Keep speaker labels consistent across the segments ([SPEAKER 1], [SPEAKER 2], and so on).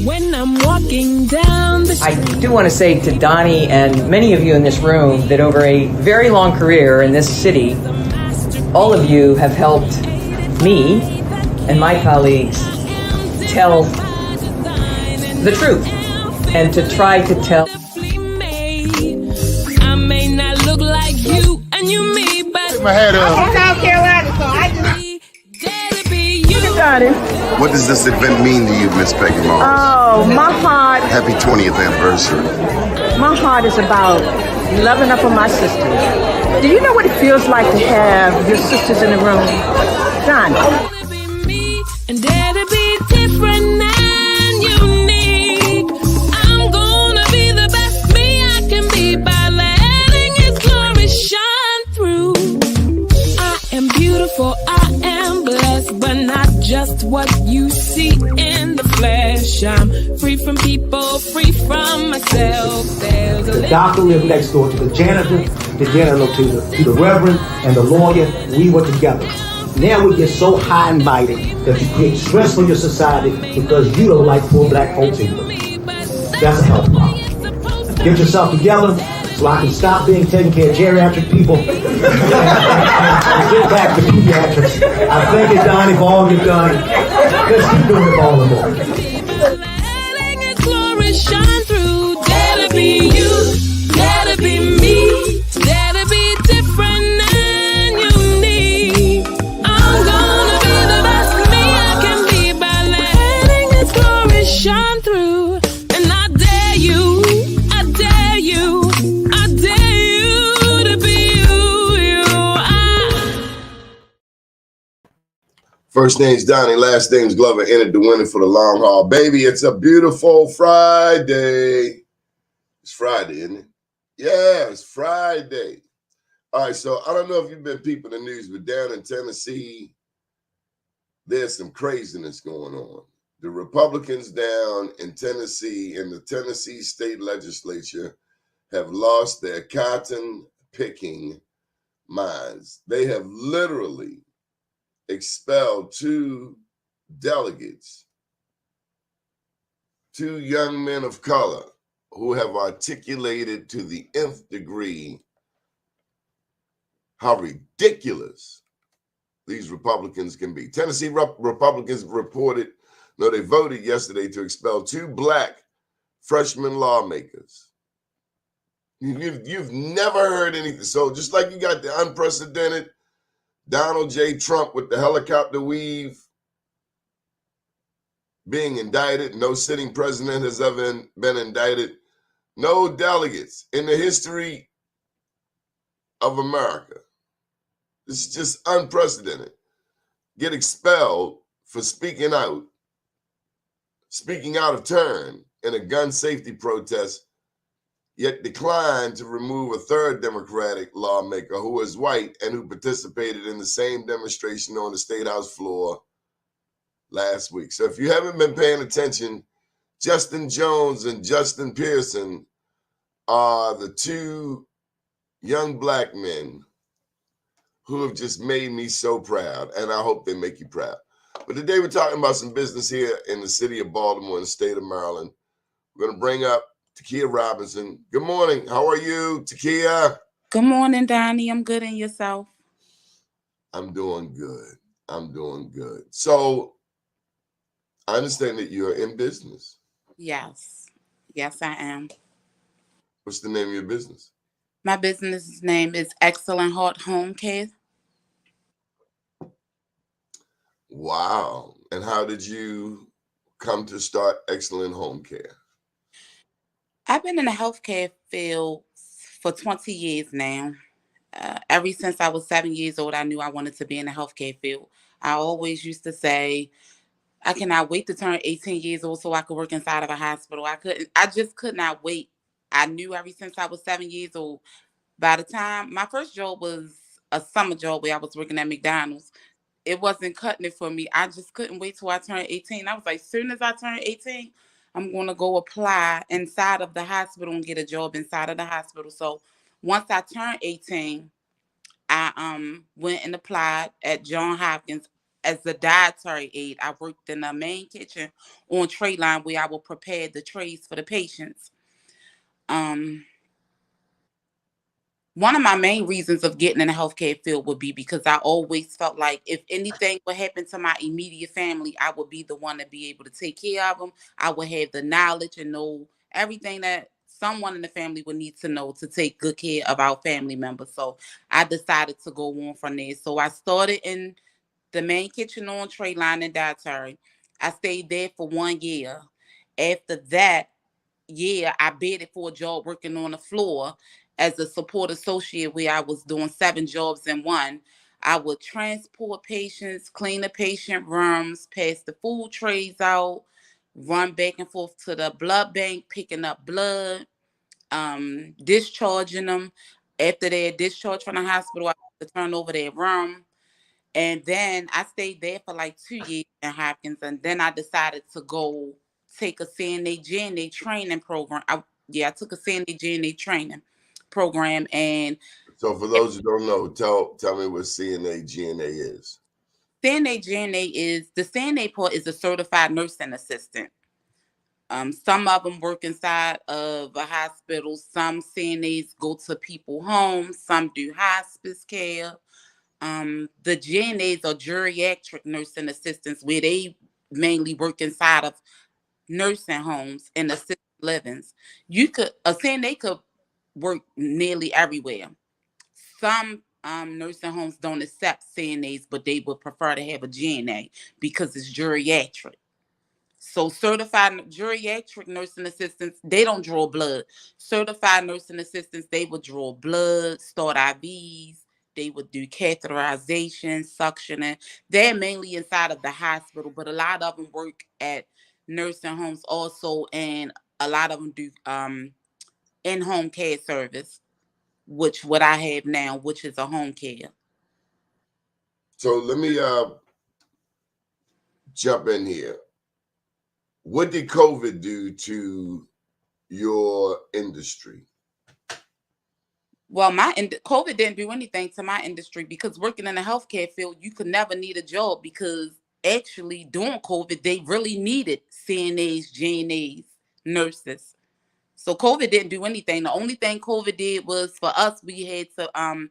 [SPEAKER 1] When I'm walking down the street.
[SPEAKER 2] I do want to say to Doni and many of you in this room that over a very long career in this city, all of you have helped me and my colleagues tell the truth and to try to tell.
[SPEAKER 1] I may not look like you and you me, but
[SPEAKER 3] Take my hat off.
[SPEAKER 4] I'm from South Carolina, so I just.
[SPEAKER 3] What does this event mean to you, Miss Peggy Moss?
[SPEAKER 5] Oh, my heart.
[SPEAKER 3] Happy 20th anniversary.
[SPEAKER 5] My heart is about loving up on my sisters. Do you know what it feels like to have your sisters in the room? Done.
[SPEAKER 1] And dare to be different and unique. I'm gonna be the best me I can be by letting His glory shine through. I am beautiful, I am blessed, but not just what you see in the flesh. I'm free from people, free from myself. There's a
[SPEAKER 6] the doctor lived next door to the janitor, to the reverend, and the lawyer. We were together. Now we get so high and mighty that you create stress for your society because you don't like poor black folks either. That's a health problem. Get yourself together so I can stop being taking care of geriatric people and get back to pediatrics. I thank you, Doni, for all you've done. Let's keep doing it all the more.
[SPEAKER 1] letting His glory shine through. Dare to be you, dare to be me, dare to be different and unique. I'm gonna be the best me I can be by letting His glory shine through. And I dare you, I dare you, I dare you to be you.
[SPEAKER 3] First name's Doni, last name's Glover, entered the winner for the long haul. Baby, it's a beautiful Friday. It's Friday, isn't it? Yeah, it's Friday. All right, so I don't know if you've been peeping the news, but down in Tennessee, there's some craziness going on. The Republicans down in Tennessee, in the Tennessee state legislature, have lost their cotton picking minds. They have literally expelled two delegates, two young men of color who have articulated to the nth degree how ridiculous these Republicans can be. Tennessee Republicans reported, no, they voted yesterday to expel two black freshman lawmakers. You've never heard anything. So just like you got the unprecedented Donald J. Trump with the helicopter weave being indicted, no sitting president has ever been indicted. No delegates in the history of America, this is just unprecedented, get expelled for speaking out of turn in a gun safety protest, yet declined to remove a third Democratic lawmaker who was white and who participated in the same demonstration on the State House floor last week. So if you haven't been paying attention, Justin Jones and Justin Pearson are the two young black men who have just made me so proud, and I hope they make you proud. But today we're talking about some business here in the city of Baltimore in the state of Maryland. We're going to bring up Takia Robinson. Good morning. How are you, Takia?
[SPEAKER 7] Good morning, Doni. I'm good, and yourself?
[SPEAKER 3] I'm doing good. I'm doing good. So I understand that you're in business.
[SPEAKER 7] Yes. Yes, I am.
[SPEAKER 3] What's the name of your business?
[SPEAKER 7] My business name is Excellent Heart Home Care.
[SPEAKER 3] Wow. And how did you come to start Excellent Home Care?
[SPEAKER 7] I've been in the healthcare field for 20 years now. Ever since I was 7 years old, I knew I wanted to be in the healthcare field. I always used to say, I cannot wait to turn 18 years old so I could work inside of a hospital. I just could not wait. I knew ever since I was 7 years old. By the time my first job was a summer job where I was working at McDonald's, it wasn't cutting it for me. I just couldn't wait till I turned 18. I was like, as soon as I turn 18, I'm going to go apply inside of the hospital and get a job inside of the hospital. So once I turned 18, I went and applied at Johns Hopkins as a dietary aide. I worked in the main kitchen on tray line where I would prepare the trays for the patients. Um, One of my main reasons of getting in the healthcare field would be because I always felt like if anything would happen to my immediate family, I would be the one to be able to take care of them. I would have the knowledge and know everything that someone in the family would need to know to take good care of our family members. So I decided to go on from there. So I started in the main kitchen on tray line and dietary. I stayed there for 1 year. After that, yeah, I bidded for a job working on the floor as a support associate where I was doing 7 jobs in one. I would transport patients, clean the patient rooms, pass the food trays out, run back and forth to the blood bank, picking up blood, discharging them. After they're discharged from the hospital, I had to turn over their room. And then I stayed there for like 2 years in Hopkins, and then I decided to go take a CNA GNA training program. I took a CNA GNA training program, and
[SPEAKER 3] So for those who don't know, tell me what CNA GNA is.
[SPEAKER 7] CNA GNA is the CNA part is a certified nursing assistant. Some of them work inside of a hospital. Some CNAs go to people homes. Some do hospice care. The GNAs are geriatric nursing assistants, where they mainly work inside of nursing homes and assisted livings. A CNA could work nearly everywhere. Some nursing homes don't accept CNAs, but they would prefer to have a GNA because it's geriatric. So certified geriatric nursing assistants, they don't draw blood. Certified nursing assistants, they would draw blood, start IVs, they would do catheterization, suctioning. They're mainly inside of the hospital, but a lot of them work at nursing homes also, and a lot of them do in-home care service, which what I have now, which is a home care.
[SPEAKER 3] So let me jump in here. What did COVID do to your industry?
[SPEAKER 7] Well, COVID didn't do anything to my industry because working in the healthcare field, you could never need a job because actually during COVID, they really needed CNAs, GNAs, nurses. So COVID didn't do anything. The only thing COVID did was for us, we had to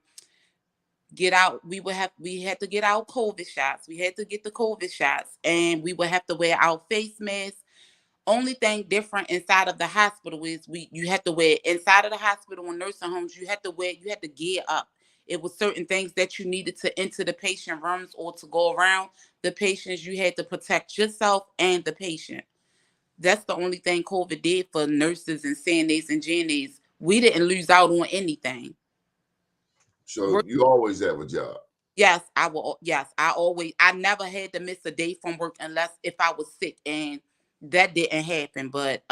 [SPEAKER 7] get out. We had to get our COVID shots. We had to get the COVID shots, and we would have to wear our face masks. Only thing different inside of the hospital is you had to wear inside of the hospital and nursing homes, you had to gear up. It was certain things that you needed to enter the patient rooms or to go around the patients. You had to protect yourself and the patient. That's the only thing COVID did for nurses and CNAs and GNAs. We didn't lose out on anything.
[SPEAKER 3] So you always have a job.
[SPEAKER 7] Yes, I will. Yes, I never had to miss a day from work unless if I was sick, and that didn't happen. But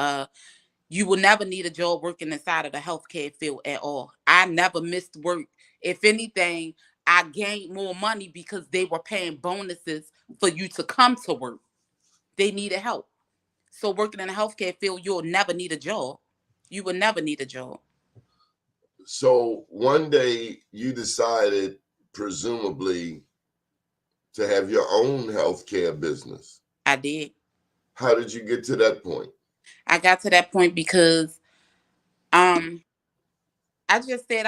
[SPEAKER 7] you will never need a job working inside of the healthcare field at all. I never missed work. If anything, I gained more money because they were paying bonuses for you to come to work. They needed help. So working in the healthcare field, you'll never need a job. You will never need a job.
[SPEAKER 3] So one day you decided, presumably, to have your own healthcare business.
[SPEAKER 7] I did.
[SPEAKER 3] How did you get to that point?
[SPEAKER 7] I got to that point because I just said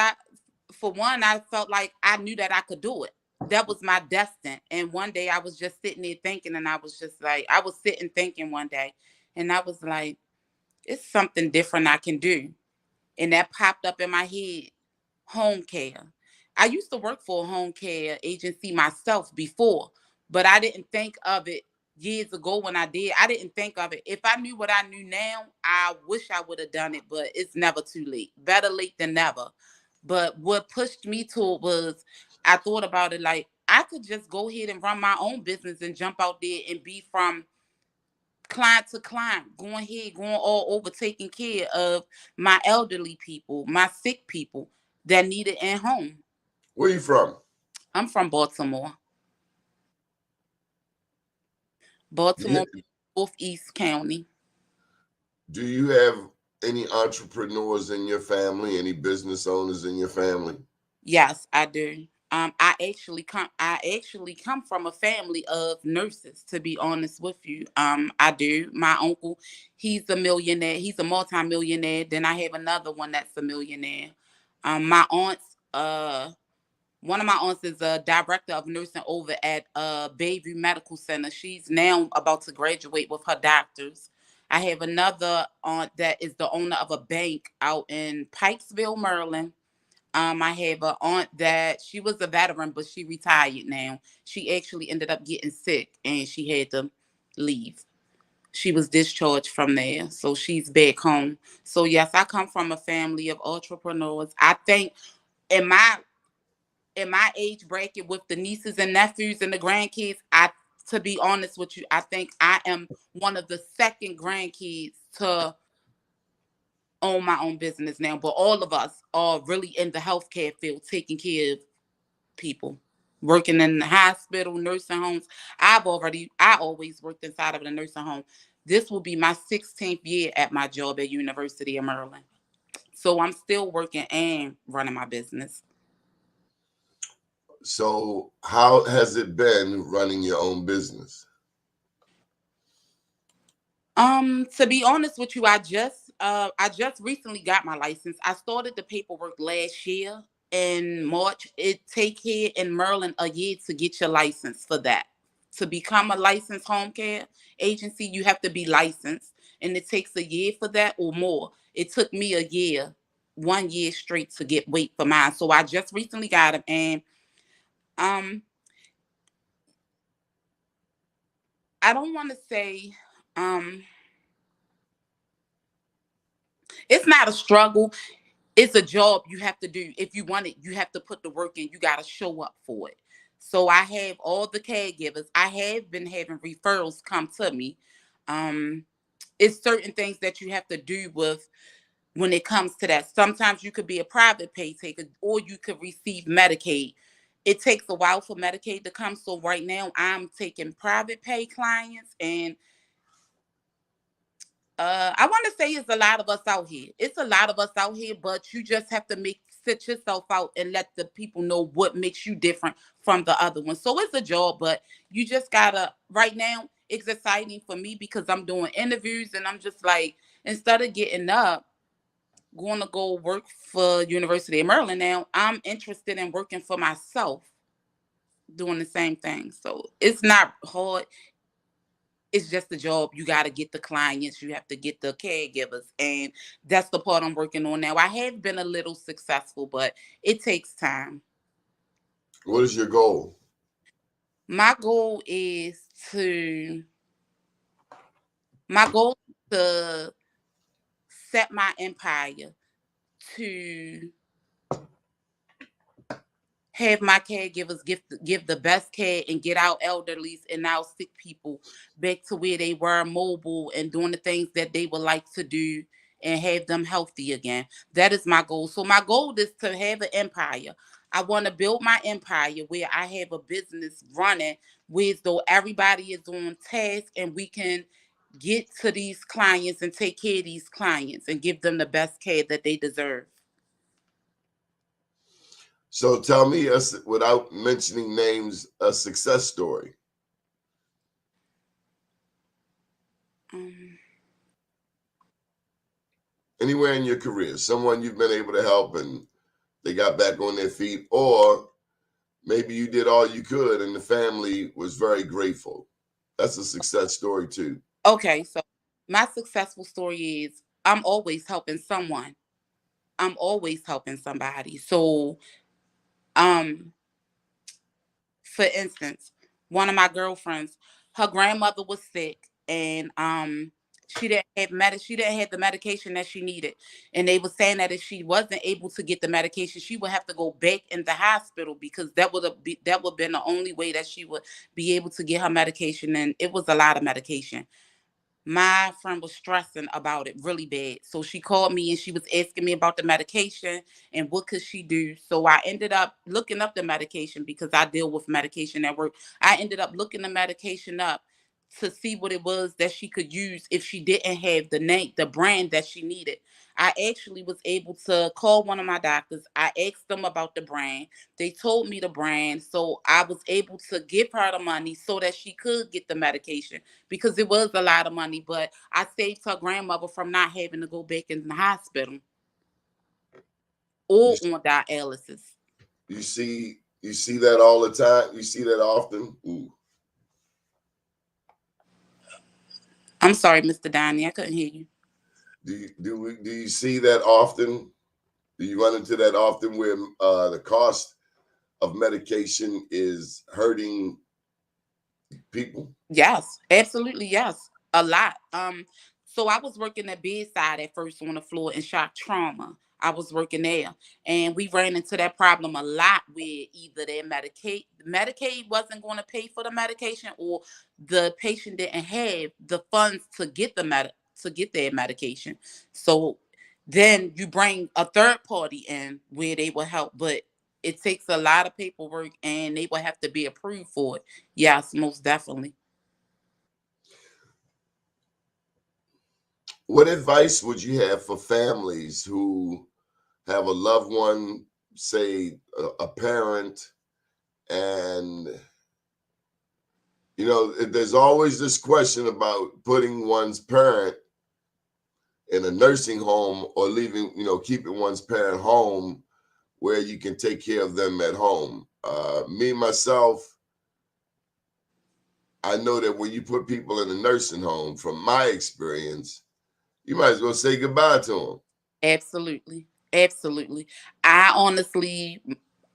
[SPEAKER 7] for one, I felt like I knew that I could do it. That was my destiny. And one day I was just sitting there thinking, and I was just like, I was sitting thinking one day, and I was like, it's something different I can do. And that popped up in my head, home care. I used to work for a home care agency myself before, but I didn't think of it years ago when I did. I didn't think of it. If I knew what I knew now, I wish I would have done it, but it's never too late. Better late than never. But what pushed me to it was I thought about it like I could just go ahead and run my own business and jump out there and be from client to client, going all over, taking care of my elderly people, my sick people that need it at home.
[SPEAKER 3] Where are you from?
[SPEAKER 7] I'm from Baltimore.
[SPEAKER 3] Yeah.
[SPEAKER 7] Northeast County.
[SPEAKER 3] Do you have any entrepreneurs in your family? Any business owners in your family?
[SPEAKER 7] Yes, I do. I actually come from a family of nurses, to be honest with you. I do. My uncle, he's a millionaire. He's a multimillionaire. Then I have another one that's a millionaire. My aunts, one of my aunts is a director of nursing over at Bayview Medical Center. She's now about to graduate with her doctors. I have another aunt that is the owner of a bank out in Pikesville, Maryland. I have an aunt that she was a veteran, but she retired now. She actually ended up getting sick and she had to leave. She was discharged from there, so she's back home. So yes, I come from a family of entrepreneurs. I think in my age bracket with the nieces and nephews and the grandkids, to be honest with you, I think I am one of the second grandkids to own my own business now. But all of us are really in the healthcare field, taking care of people, working in the hospital, nursing homes. I always worked inside of the nursing home. This will be my 16th year at my job at University of Maryland. So I'm still working and running my business.
[SPEAKER 3] So how has it been running your own business?
[SPEAKER 7] To be honest with you, I just recently got my license. I started the paperwork last year in March. It take here in Maryland a year to get your license for that. To become a licensed home care agency, you have to be licensed, and it takes a year for that or more. It took me a year, 1 year straight to wait for mine. So I just recently got them, and um, I don't want to say um, it's not a struggle. It's a job you have to do. If you want it, you have to put the work in. You got to show up for it. So I have all the caregivers. I have been having referrals come to me. Um, it's certain things that you have to do with when it comes to that. Sometimes you could be a private pay taker or you could receive Medicaid. It takes a while for Medicaid to come. So right now I'm taking private pay clients, and I want to say it's a lot of us out here. It's a lot of us out here, but you just have to sit yourself out and let the people know what makes you different from the other one. So it's a job, but you just gotta. Right now, it's exciting for me because I'm doing interviews, and I'm just like, instead of getting up, going to go work for University of Maryland. Now I'm interested in working for myself, doing the same thing. So it's not hard. It's just a job. You got to get the clients, you have to get the caregivers, and that's the part I'm working on now. I have been a little successful, but it takes time.
[SPEAKER 3] What is your goal?
[SPEAKER 7] My goal is to my goal is to set my empire, to have my caregivers give the best care and get our elderlies and our sick people back to where they were, mobile and doing the things that they would like to do, and have them healthy again. That is my goal. So my goal is to have an empire. I want to build my empire where I have a business running, where though everybody is on task and we can get to these clients and take care of these clients and give them the best care that they deserve.
[SPEAKER 3] So tell me, without mentioning names, a success story.
[SPEAKER 7] Um,
[SPEAKER 3] Anywhere in your career, someone you've been able to help and they got back on their feet, or maybe you did all you could and the family was very grateful. That's a success story too.
[SPEAKER 7] okay, so my successful story is I'm always helping someone. I'm always helping somebody. So, um, for instance, one of my girlfriends, her grandmother was sick, and she didn't have the medication that she needed, and they were saying that if she wasn't able to get the medication, she would have to go back in the hospital because that would have been the only way that she would be able to get her medication, and it was a lot of medication. My friend was stressing about it really bad. So she called me and she was asking me about the medication and what could she do. So I ended up looking up the medication because I deal with medication at work. I ended up looking the medication up to see what it was that she could use if she didn't have the brand that she needed. I actually was able to call one of my doctors. I asked them about the brand. They told me the brand. So I was able to give her the money so that she could get the medication because it was a lot of money. But I saved her grandmother from not having to go back in the hospital or
[SPEAKER 3] You,
[SPEAKER 7] on dialysis.
[SPEAKER 3] you see that all the time. You see that often. Ooh.
[SPEAKER 7] I'm sorry, Mr. Donnie. I couldn't hear you.
[SPEAKER 3] Do you see that often? Do you run into that often where the cost of medication is hurting people?
[SPEAKER 7] Yes, absolutely, yes. A lot. So I was working at bedside at first on the floor in shock trauma. I was working there, and we ran into that problem a lot with either their Medicaid wasn't going to pay for the medication, or the patient didn't have the funds to get to get their medication. So then you bring a third party in where they will help, but it takes a lot of paperwork, and they will have to be approved for it. Yes, most definitely.
[SPEAKER 3] What advice would you have for families who have a loved one, say a parent, and there's always this question about putting one's parent in a nursing home or leaving, keeping one's parent home where you can take care of them at home. Me, myself, I know that when you put people in a nursing home, from my experience, you might as well say goodbye to them.
[SPEAKER 7] Absolutely. Absolutely. I honestly,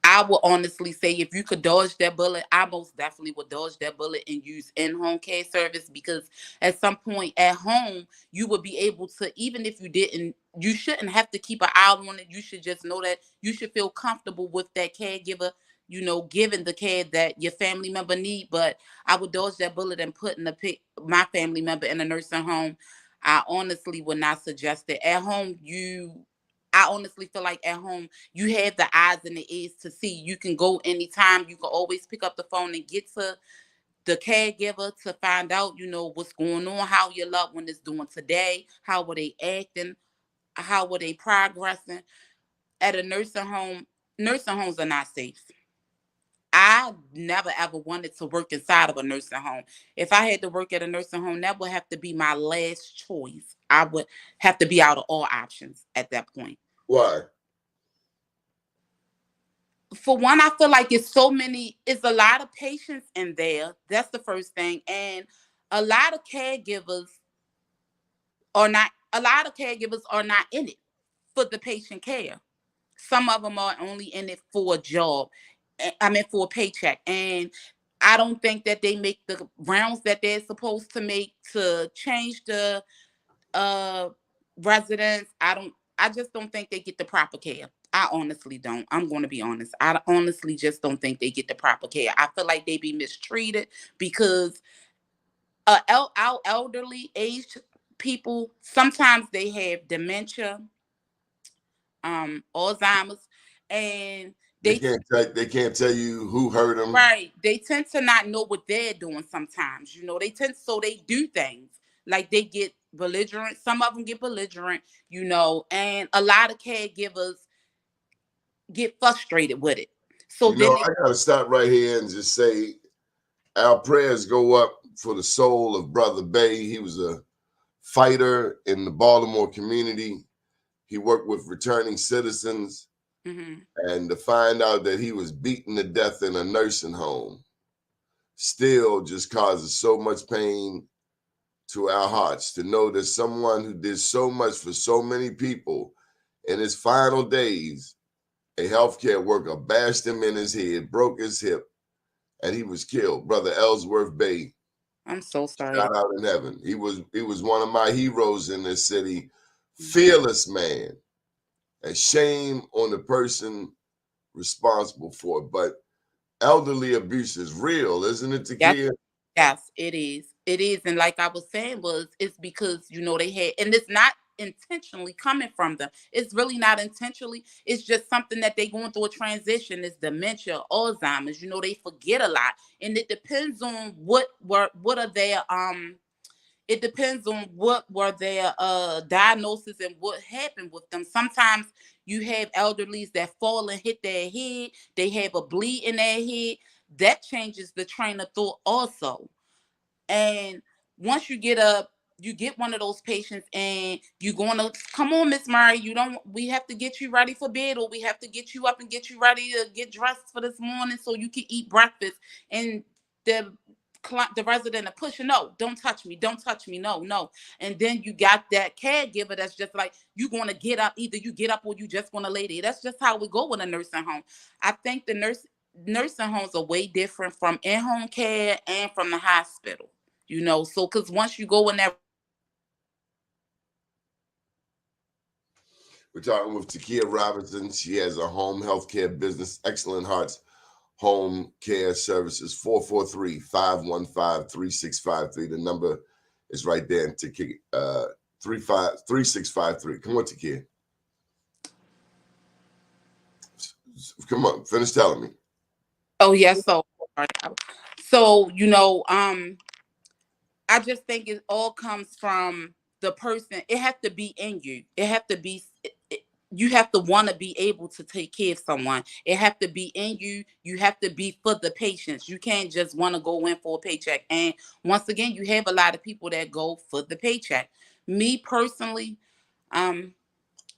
[SPEAKER 7] I will honestly say if you could dodge that bullet, I most definitely would dodge that bullet and use in-home care service because at some point at home, you would be able to, even if you didn't, you shouldn't have to keep an eye on it. You should just know that you should feel comfortable with that caregiver, giving the care that your family member need. But I would dodge that bullet and put my family member in a nursing home. I honestly would not suggest it. At home, I honestly feel like at home, you have the eyes and the ears to see. You can go anytime. You can always pick up the phone and get to the caregiver to find out, what's going on, how your loved one is doing today, how were they acting, how were they progressing. At a nursing homes are not safe. I never ever wanted to work inside of a nursing home. If I had to work at a nursing home, that would have to be my last choice. I would have to be out of all options at that point.
[SPEAKER 3] Why?
[SPEAKER 7] For one, I feel like it's a lot of patients in there. That's the first thing. And a lot of caregivers a lot of caregivers are not in it for the patient care. Some of them are only in it for a job. I mean, for a paycheck. And I don't think that they make the rounds that they're supposed to make to change the uh residents. I just don't think they get the proper care. I honestly don't. I'm going to be honest. I honestly just don't think they get the proper care. I feel like they be mistreated because our elderly aged people, sometimes they have dementia, Alzheimer's, and they
[SPEAKER 3] They can't tell you who hurt them.
[SPEAKER 7] right. They tend to not know what they're doing sometimes. So they do things like they get belligerent. Some of them get belligerent, and a lot of caregivers get frustrated with it. So then
[SPEAKER 3] I gotta stop right here and just say our prayers go up for the soul of Brother Bay. He was a fighter in the Baltimore community. He worked with returning citizens, and to find out that he was beaten to death in a nursing home still just causes so much pain to our hearts, to know that someone who did so much for so many people in his final days, a healthcare worker bashed him in his head, broke his hip, and he was killed. Brother Ellsworth Bay,
[SPEAKER 7] I'm so sorry.
[SPEAKER 3] shot out in heaven. He was one of my heroes in this city, fearless man. And shame on the person responsible for it. But elderly abuse is real, isn't it,
[SPEAKER 7] Yes,
[SPEAKER 3] Takia?
[SPEAKER 7] yes, it is. It is. And like I was saying, it's because, they had, and it's not intentionally coming from them. It's really not intentionally. It's just something that they going through a transition. It's dementia, Alzheimer's, they forget a lot. And it depends on what are their It depends on what were their diagnosis and what happened with them. Sometimes you have elderlies that fall and hit their head. They have a bleed in their head. That changes the train of thought also. And once you get up, you get one of those patients and you're going to come on, Miss Murray. We have to get you ready for bed, or we have to get you up and get you ready to get dressed for this morning so you can eat breakfast. And the resident are pushing, no, don't touch me, no. And then you got that caregiver that's just like, you going to get up, either you get up or you just going to lay there. That's just how we go in a nursing home. I think the nursing homes are way different from in-home care and from the hospital, so because once you go in there.
[SPEAKER 3] We're talking with Takia Robinson. She has a home health care business, Excellent Hearts Home Care Services. 443-515-3653. The number is right there. And Takia, 3653. Come on, Takia. Come on, finish telling me.
[SPEAKER 7] Oh yes, so I just think it all comes from the person. It has to be in you. It have to be. You have to want to be able to take care of someone. It have to be in you. You have to be for the patients. You can't just want to go in for a paycheck. And once again, you have a lot of people that go for the paycheck. Me personally, I'm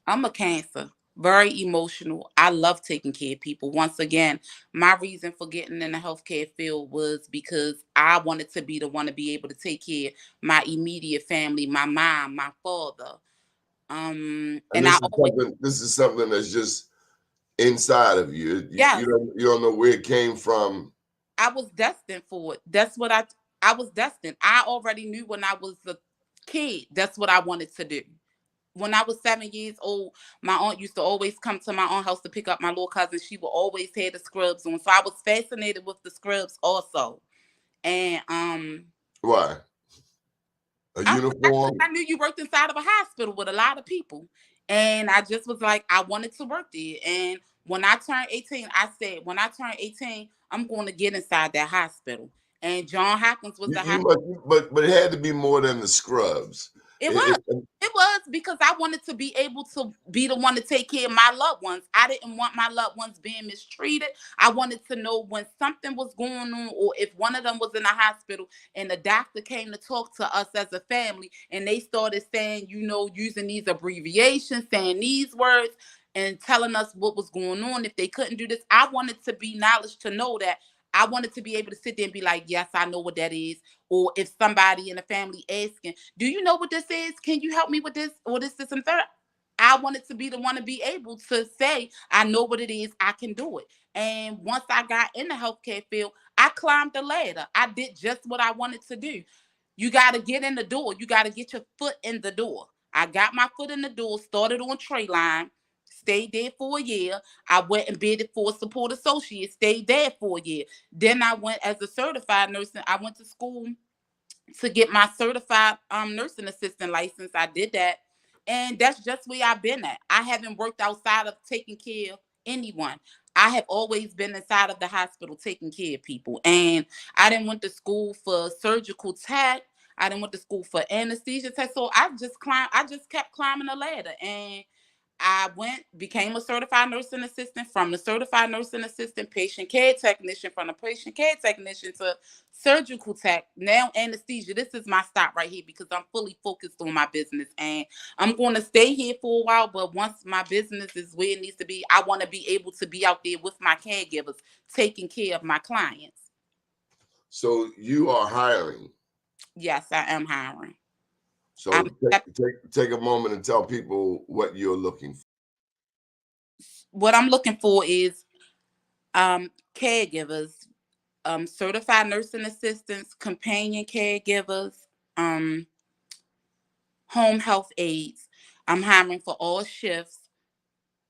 [SPEAKER 7] a Cancer. Very emotional. I love taking care of people. Once again, my reason for getting in the healthcare field was because I wanted to be the one to be able to take care of my immediate family, my mom, my father.
[SPEAKER 3] And
[SPEAKER 7] And
[SPEAKER 3] this is something that's just inside of you.
[SPEAKER 7] Yes.
[SPEAKER 3] You don't know where it came from.
[SPEAKER 7] I was destined for it. That's what I was destined. I already knew when I was a kid, that's what I wanted to do. When I was 7 years old, my aunt used to always come to my aunt's house to pick up my little cousin. She would always have the scrubs on. So I was fascinated with the scrubs also. And
[SPEAKER 3] Why? Uniform?
[SPEAKER 7] I knew you worked inside of a hospital with a lot of people. And I just was like, I wanted to work there. And when I turned 18, I said, when I turn 18, I'm going to get inside that hospital. And John Hopkins was the hospital.
[SPEAKER 3] But it had to be more than the scrubs.
[SPEAKER 7] It was because I wanted to be able to be the one to take care of my loved ones. I didn't want my loved ones being mistreated. I wanted to know when something was going on, or if one of them was in a hospital and the doctor came to talk to us as a family and they started saying, using these abbreviations, saying these words and telling us what was going on. If they couldn't do this, I wanted to be knowledge to know that. I wanted to be able to sit there and be like, yes, I know what that is. Or if somebody in the family asking, do you know what this is? Can you help me with this or this, and third? I wanted to be the one to be able to say, I know what it is. I can do it. And once I got in the healthcare field, I climbed the ladder. I did just what I wanted to do. You got to get in the door. You got to get your foot in the door. I got my foot in the door, started on tray line, stayed there for a year. I went and bidded for a support associate, stayed there for a year. Then I went as a certified nurse, and I went to school to get my certified nursing assistant license. I did that. And that's just where I've been at. I haven't worked outside of taking care of anyone. I have always been inside of the hospital taking care of people. And I didn't went to school for surgical tech. I didn't went to school for anesthesia tech. So I just kept climbing the ladder. And I became a certified nursing assistant. From the certified nursing assistant, patient care technician, from the patient care technician to surgical tech, now anesthesia. This is my stop right here because I'm fully focused on my business, and I'm going to stay here for a while. But once my business is where it needs to be, I want to be able to be out there with my caregivers, taking care of my clients.
[SPEAKER 3] So you are hiring?
[SPEAKER 7] Yes, I am hiring.
[SPEAKER 3] So take a moment and tell people what you're looking for.
[SPEAKER 7] What I'm looking for is caregivers, certified nursing assistants, companion caregivers, home health aides. I'm hiring for all shifts,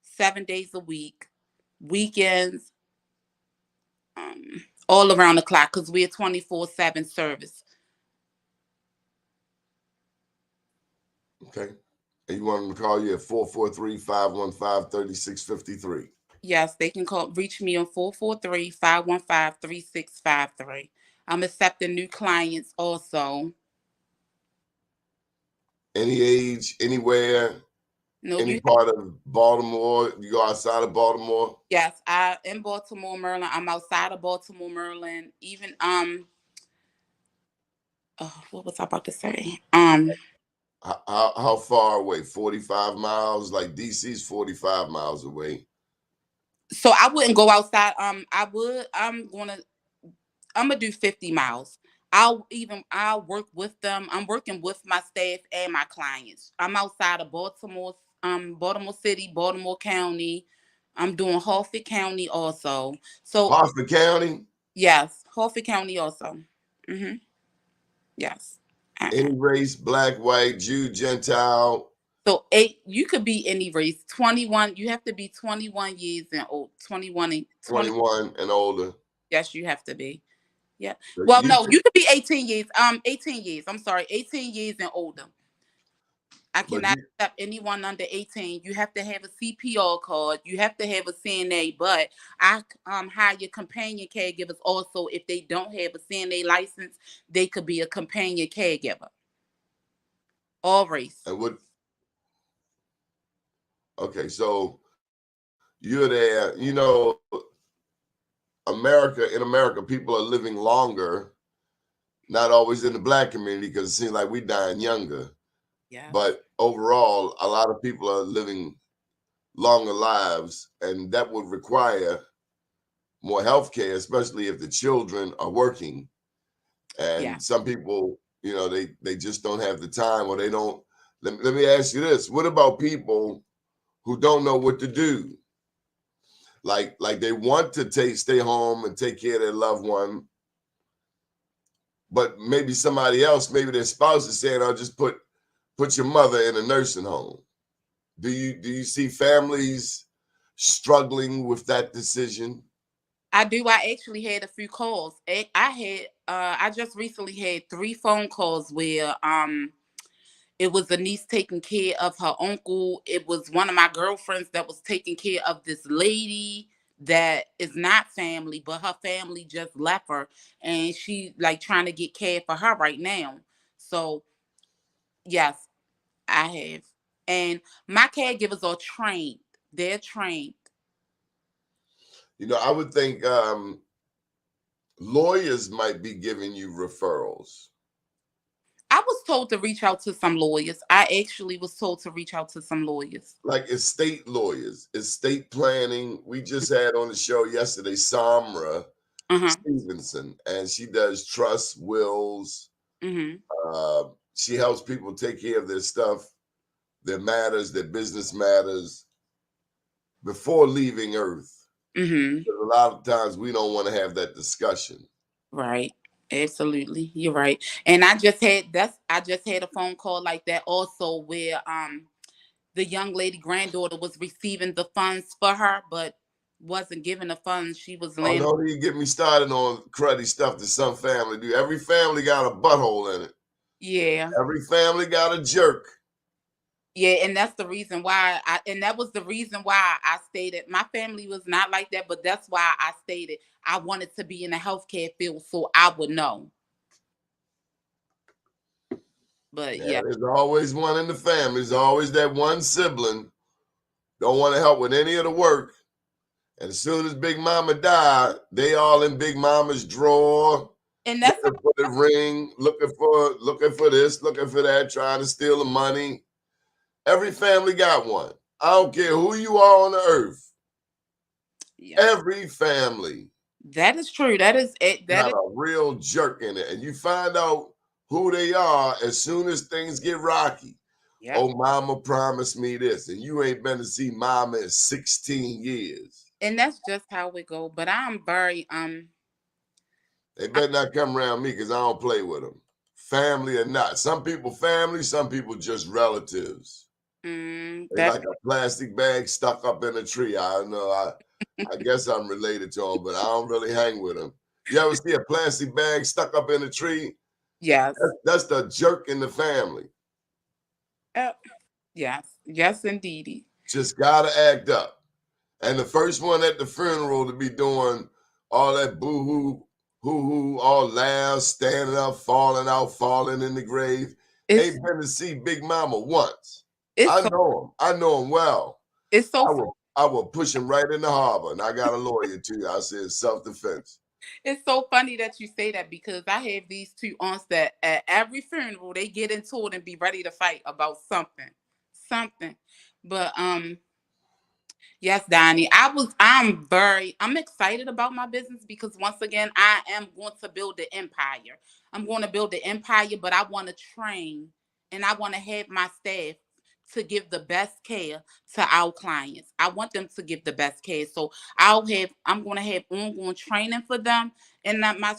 [SPEAKER 7] 7 days a week, weekends, all around the clock because we're 24/7 service.
[SPEAKER 3] Okay. And you want them to call you at 443-515-3653.
[SPEAKER 7] Yes, they can reach me on 443-515-3653. I'm accepting new clients also.
[SPEAKER 3] Any age, anywhere,
[SPEAKER 7] No,
[SPEAKER 3] any
[SPEAKER 7] you.
[SPEAKER 3] part of Baltimore? You go outside of Baltimore?
[SPEAKER 7] Yes, I in Baltimore, Maryland. I'm outside of Baltimore, Maryland. Even what was I about to say?
[SPEAKER 3] How far away? 45 miles? Like DC's 45 miles away.
[SPEAKER 7] So I wouldn't go outside. I'm gonna do 50 miles. I'll work with them. I'm working with my staff and my clients. I'm outside of Baltimore City, Baltimore County. I'm doing Harford County also. So
[SPEAKER 3] Harford County?
[SPEAKER 7] yes, Harford County also. Mm-hmm. Yes.
[SPEAKER 3] Any race, black, white, Jew, Gentile?
[SPEAKER 7] So you could be any race. 21. You have to be 21 years and old. 21 and 20.
[SPEAKER 3] 21 and older.
[SPEAKER 7] Yes, you have to be. Yeah.
[SPEAKER 3] So
[SPEAKER 7] Well, no, you could be 18 years. 18 years. I'm sorry, 18 years and older. I
[SPEAKER 3] but
[SPEAKER 7] cannot accept anyone under 18. You have to have a CPR card. You have to have a CNA. But I hire companion caregivers also. If they don't have a CNA license, they could be a companion caregiver. All race.
[SPEAKER 3] and what? Okay, so you're there. You know, in America, people are living longer. Not always in the black community because it seems like we're dying younger.
[SPEAKER 7] Yeah.
[SPEAKER 3] But overall, a lot of people are living longer lives, and that would require more health care, especially if the children are working. And
[SPEAKER 7] Yeah.
[SPEAKER 3] some people, you know, they just don't have the time, or they don't. Let me ask you this: what about people who don't know what to do? Like they want to stay home and take care of their loved one, but maybe somebody else, maybe their spouse is saying, "I'll just put your mother in a nursing home." Do you see families struggling with that decision?
[SPEAKER 7] I do. I actually had a few calls. I just recently had 3 phone calls where it was a niece taking care of her uncle. It was one of my girlfriends that was taking care of this lady that is not family, but her family just left her, and she like trying to get care for her right now. So yes, I have. And my caregivers are trained. They're trained.
[SPEAKER 3] You know, I would think lawyers might be giving you referrals.
[SPEAKER 7] I was told to reach out to some lawyers. I actually was told to reach out to some lawyers.
[SPEAKER 3] Like estate lawyers, estate planning. We just had on the show yesterday Samra
[SPEAKER 7] Uh-huh.
[SPEAKER 3] Stevenson, and she does trust wills.
[SPEAKER 7] Mm-hmm.
[SPEAKER 3] She helps people take care of their stuff, their matters, their business matters before leaving Earth.
[SPEAKER 7] Mm-hmm.
[SPEAKER 3] Because a lot of times we don't want to have that discussion.
[SPEAKER 7] Right. Absolutely. You're right. And I just had a phone call like that also where the young lady granddaughter was receiving the funds for her, but wasn't given the funds. She was
[SPEAKER 3] Oh,
[SPEAKER 7] laying.
[SPEAKER 3] no, you get me started on cruddy stuff that some family do. Every family got a butthole in it.
[SPEAKER 7] Yeah.
[SPEAKER 3] Every family got a jerk.
[SPEAKER 7] Yeah, and that's the reason why that was the reason why I stated my family was not like that, but that's why I stated I wanted to be in the healthcare field so I would know. But yeah.
[SPEAKER 3] There's always one in the family. There's always that one sibling don't want to help with any of the work. And as soon as Big Mama died, they all in Big Mama's drawer,
[SPEAKER 7] And that's
[SPEAKER 3] looking for the ring, looking for this, looking for that, trying to steal the money. Every family got one. I don't care who you are on the earth.
[SPEAKER 7] yeah.
[SPEAKER 3] Every family.
[SPEAKER 7] That is true. That is it.
[SPEAKER 3] Got a real jerk in it. And you find out who they are as soon as things get rocky.
[SPEAKER 7] Yeah.
[SPEAKER 3] Oh, mama promised me this. And you ain't been to see mama in 16 years.
[SPEAKER 7] And that's just how we go. But I'm very
[SPEAKER 3] They better not come around me because I don't play with them. Family or not. Some people family, some people just relatives. They like a plastic bag stuck up in a tree. I don't know. I guess I'm related to them, but I don't really hang with them. You ever see a plastic bag stuck up in a tree?
[SPEAKER 7] Yes.
[SPEAKER 3] That's the jerk in the family.
[SPEAKER 7] Yes. Yes, indeed.
[SPEAKER 3] Just gotta act up. And the first one at the funeral to be doing all that boo-hoo, hoo-hoo, all loud, standing up, falling out, falling in the grave.
[SPEAKER 7] It's
[SPEAKER 3] ain't been to see Big Mama once.
[SPEAKER 7] it's
[SPEAKER 3] I
[SPEAKER 7] so
[SPEAKER 3] know him. I know him well.
[SPEAKER 7] it's so
[SPEAKER 3] I will push him right in the harbor, and I got a lawyer too. I said self-defense.
[SPEAKER 7] it's so funny that you say that because I have these two aunts that at every funeral they get into it and be ready to fight about something. But yes, Donnie. I'm excited about my business because once again, I am going to build the empire. I'm going to build the empire, but I want to train and I want to have my staff to give the best care to our clients. I want them to give the best care. So I'm going to have ongoing training for them and that my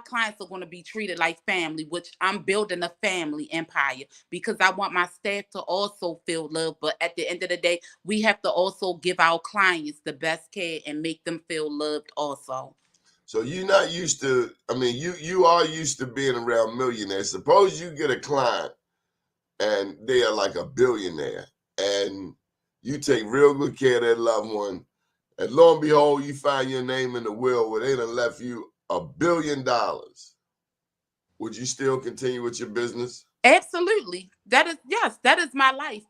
[SPEAKER 7] clients are going to be treated like family, which I'm building a family empire because I want my staff to also feel love. But at the end of the day, we have to also give our clients the best care and make them feel loved also.
[SPEAKER 3] So you're not used to. I mean, you are used to being around millionaires. Suppose you get a client and they are like a billionaire, and you take real good care of that loved one, and lo and behold, you find your name in the will where they done left you $1 billion. Would you still continue with your business?
[SPEAKER 7] Absolutely. That is my life.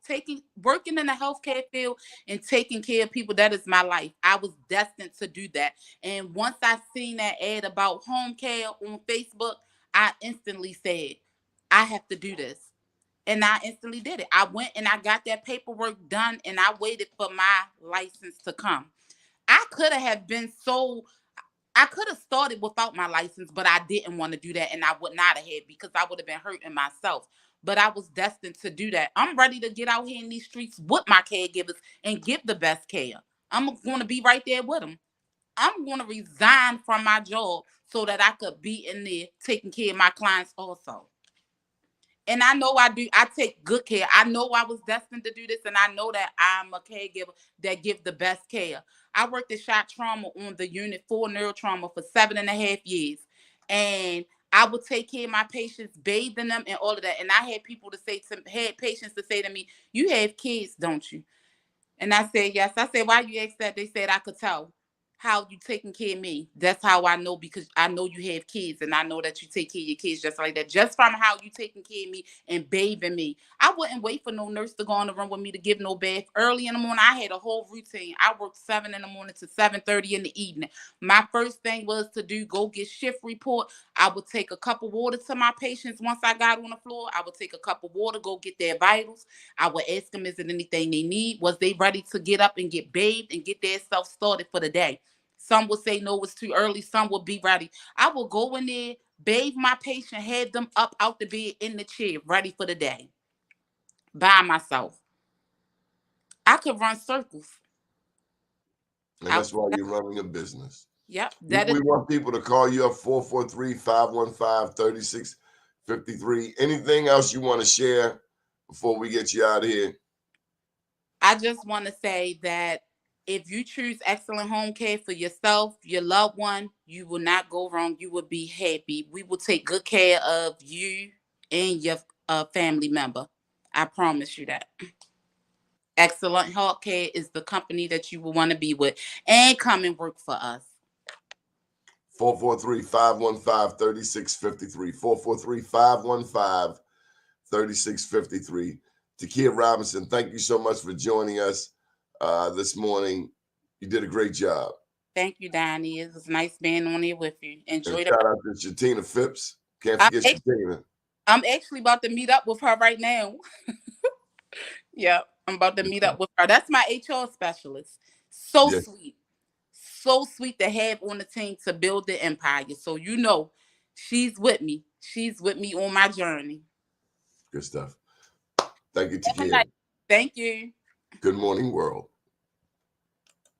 [SPEAKER 7] Working in the healthcare field and taking care of people, that is my life. I was destined to do that. And once I seen that ad about home care on Facebook, I instantly said, I have to do this. And I instantly did it. I went and I got that paperwork done and I waited for my license to come. I could have been so I could have started without my license, but I didn't want to do that, and I would not have had because I would have been hurting myself. But I was destined to do that. I'm ready to get out here in these streets with my caregivers and give the best care. I'm going to be right there with them. I'm going to resign from my job so that I could be in there taking care of my clients also. And I know I do. I take good care. I know I was destined to do this, and I know that I'm a caregiver that give the best care. I worked at Shock Trauma on the unit for neurotrauma for 7.5 years, and I would take care of my patients, bathing them, and all of that. And I had patients to say to me, "You have kids, don't you?" And I said, yes. I said, why you asked that? They said, I could tell how you taking care of me. That's how I know, because I know you have kids and I know that you take care of your kids just like that. Just from how you taking care of me and bathing me. I wouldn't wait for no nurse to go on the run with me to give no bath. Early in the morning, I had a whole routine. I worked 7 in the morning to 7:30 in the evening. My first thing was to go get shift report. I would take a cup of water to my patients once I got on the floor. I would take a cup of water, go get their vitals. I would ask them, is it anything they need? Was they ready to get up and get bathed and get their self started for the day? Some would say, no, it's too early. Some would be ready. I would go in there, bathe my patient, have them up out the bed in the chair, ready for the day by myself. I could run circles.
[SPEAKER 3] And that's why you're running a business.
[SPEAKER 7] Yep.
[SPEAKER 3] We want people to call you up 443-515-3653. Anything else you want to share before we get you out of here?
[SPEAKER 7] I just want to say that if you choose excellent home care for yourself, your loved one, you will not go wrong. You will be happy. We will take good care of you and your family member. I promise you that. Excellent Health Care is the company that you will want to be with and come and work for us.
[SPEAKER 3] 443-515-3653. 443-515-3653. Takia Robinson, thank you so much for joining us this morning. You did a great job.
[SPEAKER 7] Thank you, Donnie. It was nice being on here with you. Enjoy
[SPEAKER 3] Shout out to Shatina Phipps. Can't forget Shatina.
[SPEAKER 7] I'm actually about to meet up with her right now. Yeah, I'm about to meet up with her. That's my HR specialist. So sweet. So sweet to have on the team to build the empire. So she's with me. She's with me on my journey.
[SPEAKER 3] Good stuff. Thank you, Takia.
[SPEAKER 7] Thank you.
[SPEAKER 3] Good morning, world.